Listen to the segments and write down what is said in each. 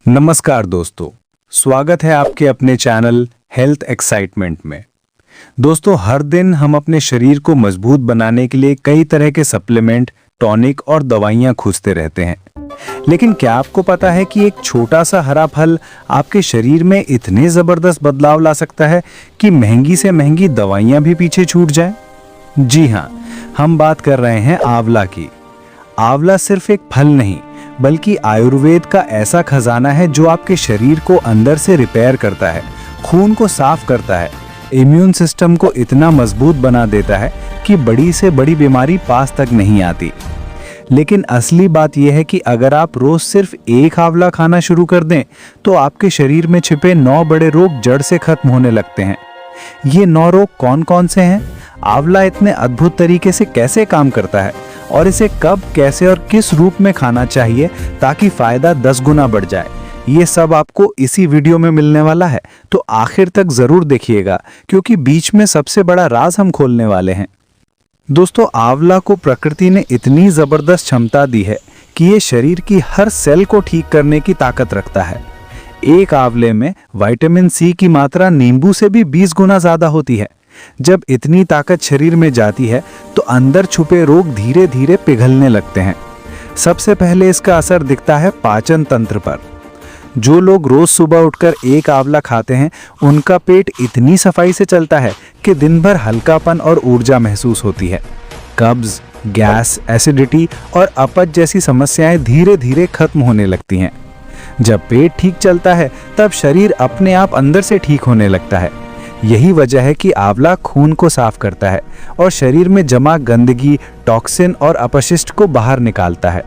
नमस्कार दोस्तों, स्वागत है आपके अपने चैनल हेल्थ एक्साइटमेंट में। दोस्तों, हर दिन हम अपने शरीर को मजबूत बनाने के लिए कई तरह के सप्लीमेंट, टॉनिक और दवाइयां खोजते रहते हैं। लेकिन क्या आपको पता है कि एक छोटा सा हरा फल आपके शरीर में इतने जबरदस्त बदलाव ला सकता है कि महंगी से महंगी दवाइयां भी पीछे छूट जाएं? जी हाँ, हम बात कर रहे हैं आंवला की। आंवला सिर्फ एक फल नहीं बल्कि आयुर्वेद का ऐसा खजाना है जो आपके शरीर को अंदर से रिपेयर करता है, खून को साफ करता है, इम्यून सिस्टम को इतना मजबूत बना देता है कि बड़ी से बड़ी बीमारी पास तक नहीं आती। लेकिन असली बात यह है कि अगर आप रोज सिर्फ एक आंवला खाना शुरू कर दें तो आपके शरीर में छिपे 9 बड़े रोग जड़ से खत्म होने लगते हैं। ये 9 रोग कौन कौन से हैं? आंवला इतने अद्भुत तरीके से कैसे काम करता है और इसे कब, कैसे और किस रूप में खाना चाहिए ताकि फायदा 10 गुना बढ़ जाए, ये सब आपको इसी वीडियो में मिलने वाला है। तो आखिर तक जरूर देखिएगा क्योंकि बीच में सबसे बड़ा राज हम खोलने वाले हैं। दोस्तों, आंवला को प्रकृति ने इतनी जबरदस्त क्षमता दी है कि ये शरीर की हर सेल को ठीक करने की ताकत रखता है। एक आंवले में विटामिन सी की मात्रा नींबू से भी 20 गुना ज्यादा होती है। जब इतनी ताकत शरीर में जाती है तो अंदर छुपे रोग धीरे धीरे पिघलने लगते हैं। सबसे पहले इसका असर दिखता है पाचन तंत्र पर। जो लोग रोज सुबह उठकर एक आंवला खाते हैं उनका पेट इतनी सफाई से चलता है कि दिन भर हल्कापन और ऊर्जा महसूस होती है। कब्ज, गैस, एसिडिटी और अपच जैसी समस्याएं धीरे धीरे खत्म होने लगती हैं। जब पेट ठीक चलता है तब शरीर अपने आप अंदर से ठीक होने लगता है। यही वजह है कि आंवला खून को साफ करता है और शरीर में जमा गंदगी, टॉक्सिन और अपशिष्ट को बाहर निकालता है।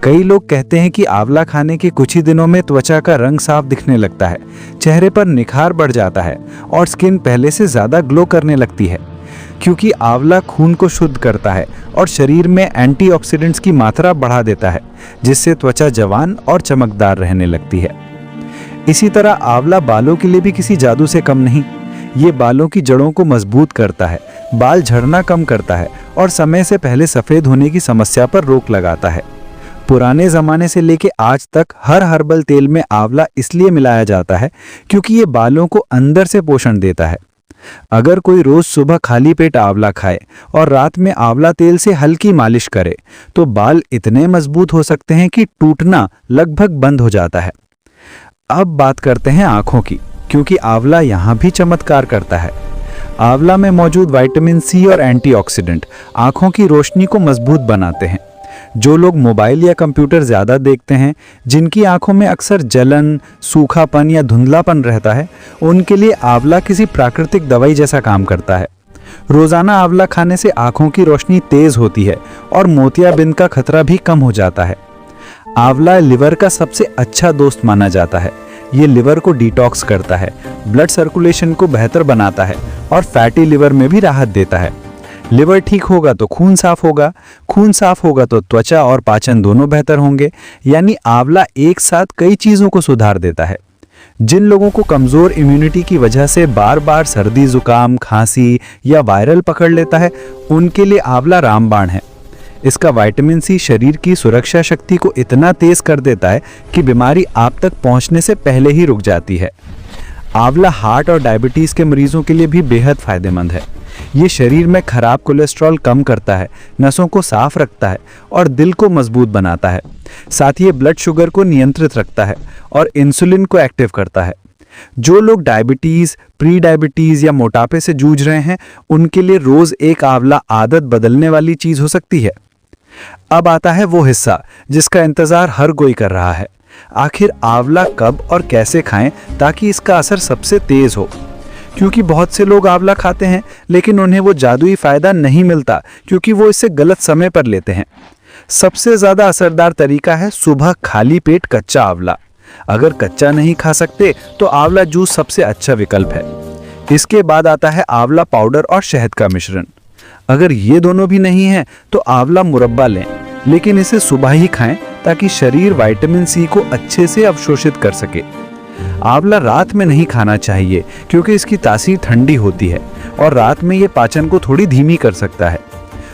कई लोग कहते हैं कि आंवला खाने के कुछ ही दिनों में त्वचा का रंग साफ दिखने लगता है, चेहरे पर निखार बढ़ जाता है और स्किन पहले से ज्यादा ग्लो करने लगती है, क्योंकि आंवला खून को शुद्ध करता है और शरीर में एंटीऑक्सीडेंट्स की मात्रा बढ़ा देता है, जिससे त्वचा जवान और चमकदार रहने लगती है। इसी तरह आंवला बालों के लिए भी किसी जादू से कम नहीं। ये बालों की जड़ों को मजबूत करता है, बाल झड़ना कम करता है और समय से पहले सफेद होने की समस्या पर रोक लगाता है। पुराने जमाने से लेके आज तक हर हर्बल तेल में आंवला इसलिए मिलाया जाता है क्योंकि ये बालों को अंदर से पोषण देता है। अगर कोई रोज सुबह खाली पेट आंवला खाए और रात में आंवला तेल से हल्की मालिश करे तो बाल इतने मजबूत हो सकते हैं कि टूटना लगभग बंद हो जाता है। अब बात करते हैं आंखों की, क्योंकि आंवला यहाँ भी चमत्कार करता है। आंवला में मौजूद विटामिन सी और एंटीऑक्सीडेंट आंखों की रोशनी को मजबूत बनाते हैं। जो लोग मोबाइल या कंप्यूटर ज्यादा देखते हैं, जिनकी आंखों में अक्सर जलन, सूखापन या धुंधलापन रहता है, उनके लिए आंवला किसी प्राकृतिक दवाई जैसा काम करता है। रोजाना आंवला खाने से आंखों की रोशनी तेज होती है और मोतियाबिंद का खतरा भी कम हो जाता है। आंवला लिवर का सबसे अच्छा दोस्त माना जाता है। ये लिवर को डिटॉक्स करता है, ब्लड सर्कुलेशन को बेहतर बनाता है और फैटी लिवर में भी राहत देता है। लिवर ठीक होगा तो खून साफ होगा, खून साफ होगा तो त्वचा और पाचन दोनों बेहतर होंगे। यानी आंवला एक साथ कई चीजों को सुधार देता है। जिन लोगों को कमजोर इम्यूनिटी की वजह से बार बार सर्दी, जुकाम, खांसी या वायरल पकड़ लेता है, उनके लिए आंवला रामबाण है। इसका विटामिन सी शरीर की सुरक्षा शक्ति को इतना तेज कर देता है कि बीमारी आप तक पहुंचने से पहले ही रुक जाती है। आंवला हार्ट और डायबिटीज के मरीजों के लिए भी बेहद फायदेमंद है। ये शरीर में खराब कोलेस्ट्रॉल कम करता है, नसों को साफ रखता है और दिल को मजबूत बनाता है। साथ ही ब्लड शुगर को नियंत्रित रखता है और इंसुलिन को एक्टिव करता है। जो लोग डायबिटीज, प्री डायबिटीज या मोटापे से जूझ रहे हैं, उनके लिए रोज एक आंवला आदत बदलने वाली चीज हो सकती है। अब आता है वो हिस्सा जिसका इंतजार हर कोई कर रहा है। आखिर आंवला कब और कैसे खाएं ताकि इसका असर सबसे तेज हो? क्योंकि बहुत से लोग आंवला खाते हैं लेकिन उन्हें वो जादुई फायदा नहीं मिलता क्योंकि वो इसे गलत समय पर लेते हैं। सबसे ज्यादा असरदार तरीका है सुबह खाली पेट कच्चा आंवला। अगर कच्चा नहीं खा सकते तो आंवला जूस सबसे अच्छा विकल्प है। इसके बाद आता है आंवला पाउडर और शहद का मिश्रण। अगर ये दोनों भी नहीं है तो आंवला मुरब्बा लें, लेकिन इसे सुबह ही खाएं ताकि शरीर विटामिन सी को अच्छे से अवशोषित कर सके। आंवला रात में नहीं खाना चाहिए क्योंकि इसकी तासीर ठंडी होती है और रात में ये पाचन को थोड़ी धीमी कर सकता है।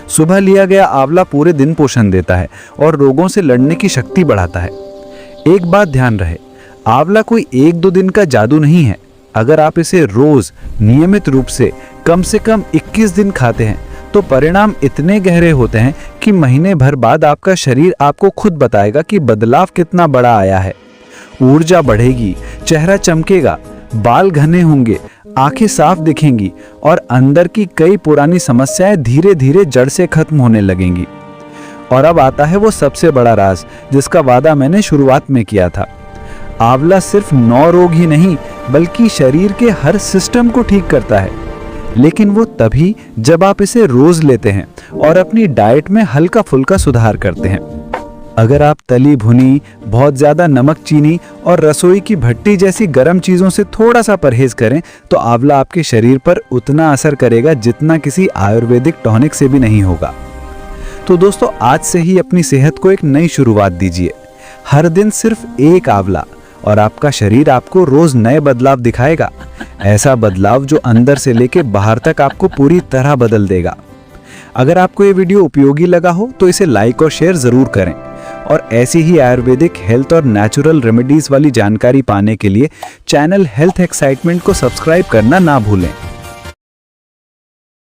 सुबह लिया गया आंवला पूरे दिन पोषण देता है और रोगों से लड़ने की शक्ति बढ़ाता है। एक बात ध्यान रहे, आंवला कोई 1-2 दिन का जादू नहीं है। अगर आप इसे रोज नियमित रूप से कम 21 दिन खाते हैं तो परिणाम इतने गहरे होते हैं कि महीने भर बाद आपका शरीर आपको खुद बताएगा कि बदलाव कितना बड़ा आया है। ऊर्जा बढ़ेगी, चेहरा चमकेगा, बाल घने होंगे, आंखें साफ दिखेंगी और अंदर की कई पुरानी समस्याएं धीरे धीरे जड़ से खत्म होने लगेंगी। और अब आता है वो सबसे बड़ा राज जिसका वादा मैंने शुरुआत में किया था। आंवला सिर्फ 9 रोग ही नहीं बल्कि शरीर के हर सिस्टम को ठीक करता है, लेकिन वो तभी जब आप इसे रोज लेते हैं और अपनी डाइट में हल्का फुल्का सुधार करते हैं। अगर आप तली भुनी, बहुत ज्यादा नमक, चीनी और रसोई की भट्टी जैसी गर्म चीजों से थोड़ा सा परहेज करें तो आंवला आपके शरीर पर उतना असर करेगा जितना किसी आयुर्वेदिक टॉनिक से भी नहीं होगा। तो दोस्तों, आज से ही अपनी सेहत को एक नई शुरुआत दीजिए। हर दिन सिर्फ एक आंवला और आपका शरीर आपको रोज नए बदलाव दिखाएगा। ऐसा बदलाव जो अंदर से लेके बाहर तक आपको पूरी तरह बदल देगा। अगर आपको ये वीडियो उपयोगी लगा हो तो इसे लाइक और शेयर जरूर करें और ऐसी ही आयुर्वेदिक, हेल्थ और नेचुरल रेमेडीज वाली जानकारी पाने के लिए चैनल हेल्थ एक्साइटमेंट को सब्सक्राइब करना ना भूलें।